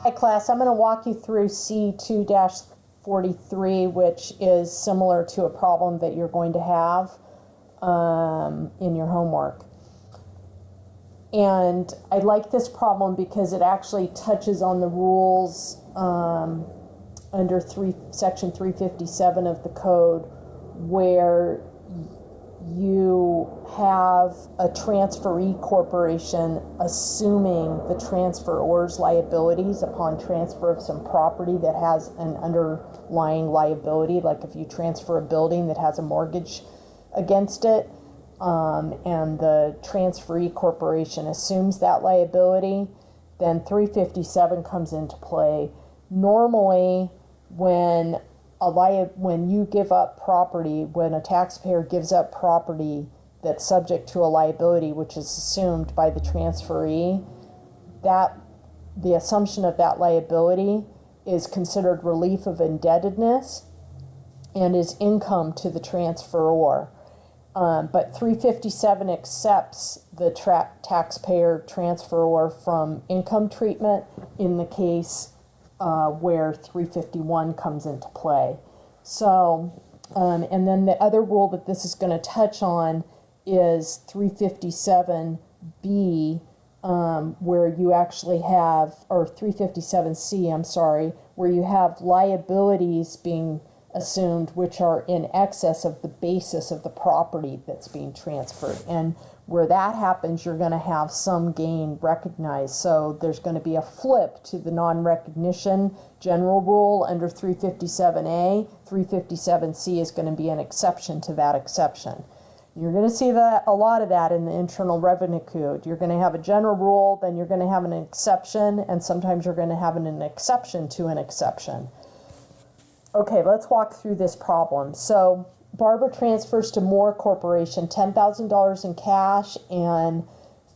Hi class, I'm going to walk you through C2-43, which is similar to a problem that you're going to have in your homework. And I like this problem because it actually touches on the rules under section 357 of the code, where you have a transferee corporation assuming the transferor's liabilities upon transfer of some property that has an underlying liability, like if you transfer a building that has a mortgage against it, and the transferee corporation assumes that liability, then 357 comes into play. Normally, when you give up property, when a taxpayer gives up property that's subject to a liability which is assumed by the transferee, that the assumption of that liability is considered relief of indebtedness and is income to the transferor. But 357 accepts the taxpayer transferor from income treatment in the case where 351 comes into play. So, and then the other rule that this is going to touch on is 357B, where you actually have, or 357C, I'm sorry, where you have liabilities being assumed which are in excess of the basis of the property that's being transferred. And where that happens, you're going to have some gain recognized. So there's going to be a flip to the non-recognition general rule under 357A. 357C is going to be an exception to that exception. You're going to see that a lot of that in the Internal Revenue Code. You're going to have a general rule, then you're going to have an exception, and sometimes you're going to have an exception to an exception. Okay, let's walk through this problem. So Barbara transfers to Moore Corporation $10,000 in cash and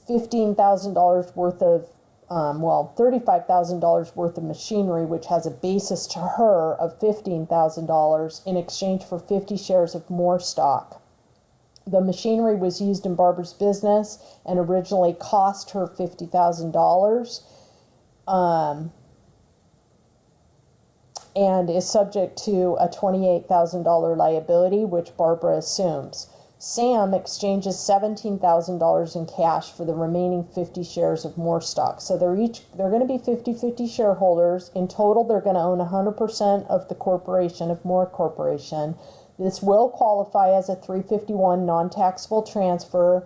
$15,000 worth of, $35,000 worth of machinery, which has a basis to her of $15,000 in exchange for 50 shares of Moore stock. The machinery was used in Barbara's business and originally cost her $50,000. And is subject to a $28,000 liability, which Barbara assumes. Sam exchanges $17,000 in cash for the remaining 50 shares of Moore stock. So they're going to be 50-50 shareholders. In total, they're going to own 100% of the corporation, of Moore Corporation. This will qualify as a 351 non-taxable transfer.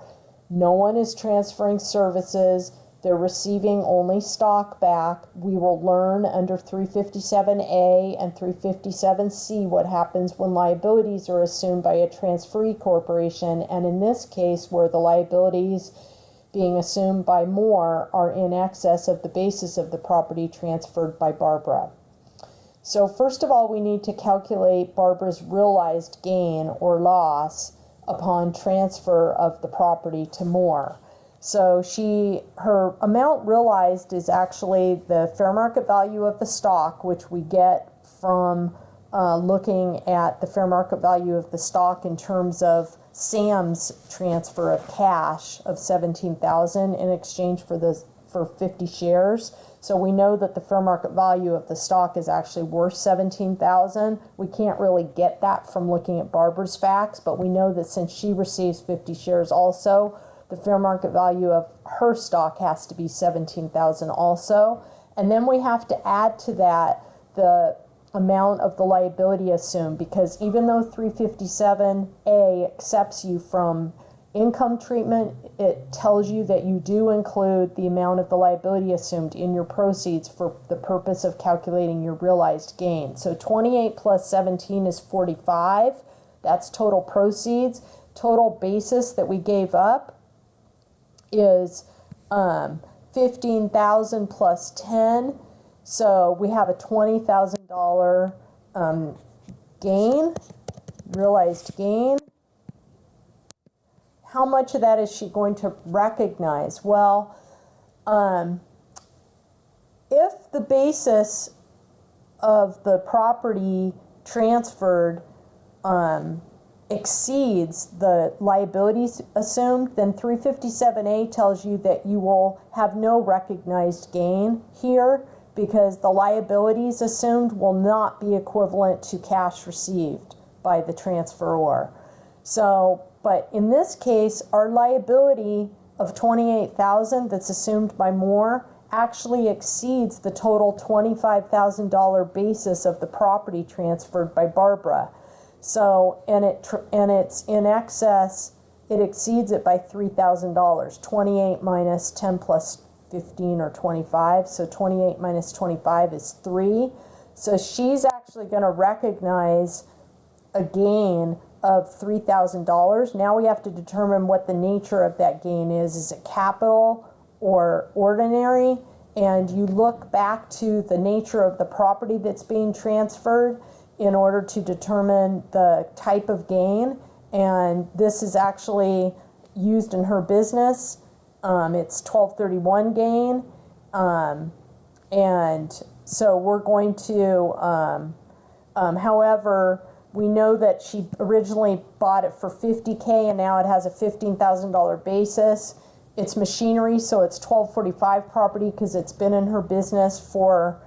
No one is transferring services. They're receiving only stock back. We will learn under 357A and 357C what happens when liabilities are assumed by a transferee corporation, and in this case where the liabilities being assumed by Moore are in excess of the basis of the property transferred by Barbara. So first of all, we need to calculate Barbara's realized gain or loss upon transfer of the property to Moore. So her amount realized is actually the fair market value of the stock, which we get from looking at the fair market value of the stock in terms of Sam's transfer of cash of $17,000 in exchange for 50 shares. So we know that the fair market value of the stock is actually worth $17,000. We can't really get that from looking at Barbara's facts, but we know that since she receives 50 shares also, the fair market value of her stock has to be $17,000 also. And then we have to add to that the amount of the liability assumed, because even though 357A accepts you from income treatment, it tells you that you do include the amount of the liability assumed in your proceeds for the purpose of calculating your realized gain. So 28 plus 17 is 45. That's total proceeds. Total basis that we gave up is $15,000 plus 10, so we have a $20,000 gain, realized gain. How much of that is she going to recognize? Well, if the basis of the property transferred exceeds the liabilities assumed, then 357A tells you that you will have no recognized gain here because the liabilities assumed will not be equivalent to cash received by the transferor. So, but in this case, our liability of $28,000 that's assumed by Moore actually exceeds the total $25,000 basis of the property transferred by Barbara. So, and it's in excess, it exceeds it by $3,000. 28 minus 10 plus 15 or 25. So 28 minus 25 is 3. So she's actually going to recognize a gain of $3,000. Now we have to determine what the nature of that gain is. Is it capital or ordinary? And you look back to the nature of the property that's being transferred in order to determine the type of gain. And this is actually used in her business. It's 1231 gain. And so we're going to, however, we know that she originally bought it for $50K and now it has a $15,000 basis. It's machinery, so it's 1245 property because it's been in her business for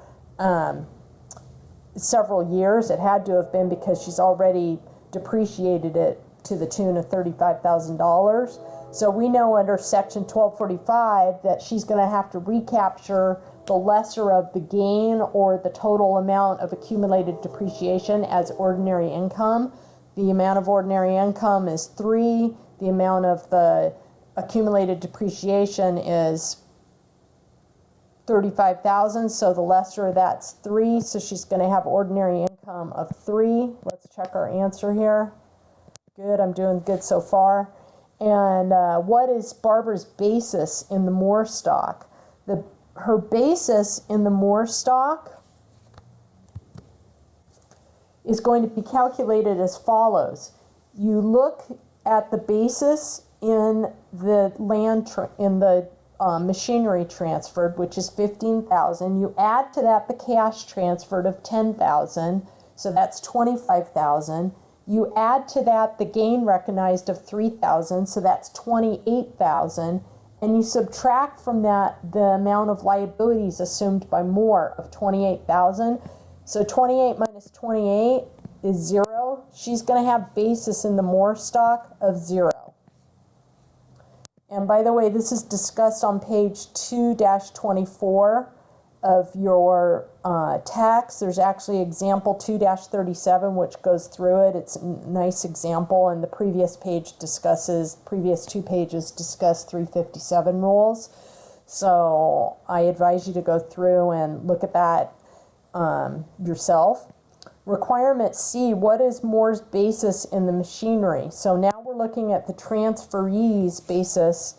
several years. It had to have been because she's already depreciated it to the tune of $35,000. So we know under section 1245 that she's going to have to recapture the lesser of the gain or the total amount of accumulated depreciation as ordinary income. The amount of ordinary income is 3. The amount of the accumulated depreciation is $35,000. So the lesser of that's 3. So she's going to have ordinary income of 3. Let's check our answer here. Good, I'm doing good so far. And what is Barbara's basis in the Moore stock? Her basis in the Moore stock is going to be calculated as follows. You look at the basis in the machinery transferred, which is $15,000. You add to that the cash transferred of $10,000, so that's $25,000. You add to that the gain recognized of $3,000, so that's $28,000. And you subtract from that the amount of liabilities assumed by Moore of $28,000. So 28 minus 28 is 0. She's going to have basis in the Moore stock of 0. And by the way, this is discussed on page 2-24 of your text. There's actually example 2-37, which goes through it. It's a nice example, and the previous two pages discuss 357 rules. So I advise you to go through and look at that yourself. Requirement C, what is Moore's basis in the machinery? So now we're looking at the transferee's basis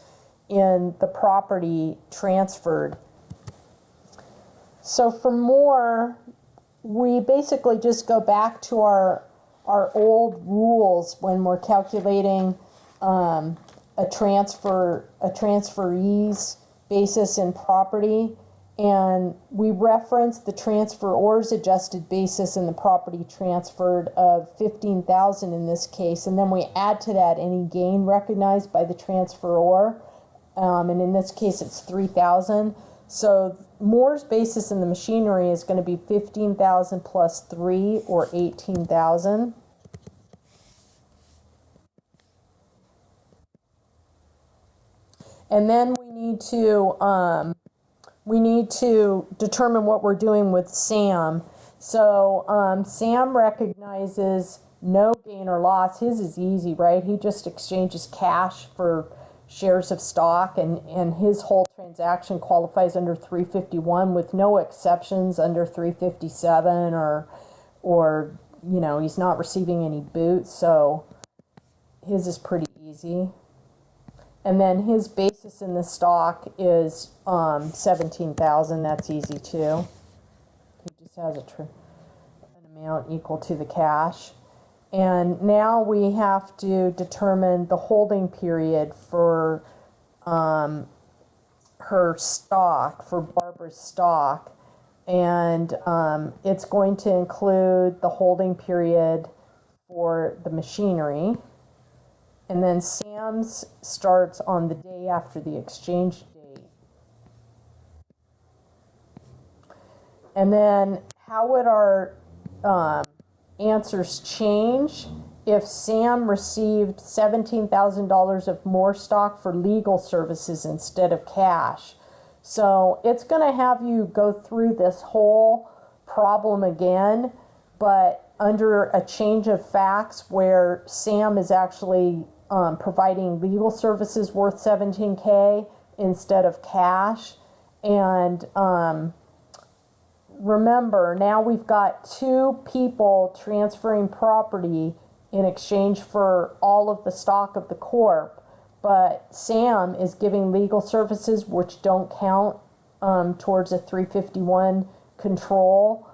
in the property transferred. So for Moore, we basically just go back to our old rules when we're calculating a transferee's basis in property, and we reference the transferor's adjusted basis in the property transferred of $15,000 in this case, and then we add to that any gain recognized by the transferor, and in this case it's $3,000. So Moore's basis in the machinery is going to be $15,000 plus 3, or $18,000. And then we need to determine what we're doing with Sam. So Sam recognizes no gain or loss. His is easy, right? He just exchanges cash for shares of stock, and his whole transaction qualifies under 351 with no exceptions under 357 or he's not receiving any boots, so his is pretty easy. And then his basis in the stock is $17,000. That's easy too. He just has an amount equal to the cash. And now we have to determine the holding period for her stock, for Barbara's stock. And it's going to include the holding period for the machinery. And then Sam's starts on the day after the exchange date. And then how would our answers change if Sam received $17,000 of more stock for legal services instead of cash? So it's going to have you go through this whole problem again, but under a change of facts where Sam is actually providing legal services worth $17K instead of cash. And remember, now we've got two people transferring property in exchange for all of the stock of the corp, but Sam is giving legal services which don't count towards a 351 control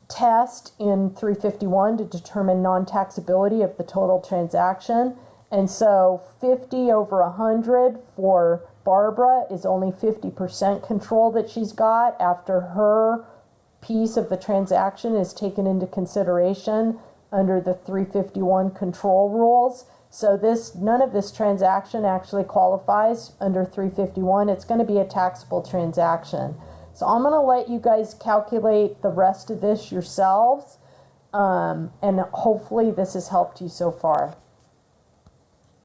test in 351 to determine non-taxability of the total transaction. And so 50 over 100 for Barbara is only 50% control that she's got after her piece of the transaction is taken into consideration under the 351 control rules. So none of this transaction actually qualifies under 351. It's going to be a taxable transaction. So I'm going to let you guys calculate the rest of this yourselves, and hopefully this has helped you so far.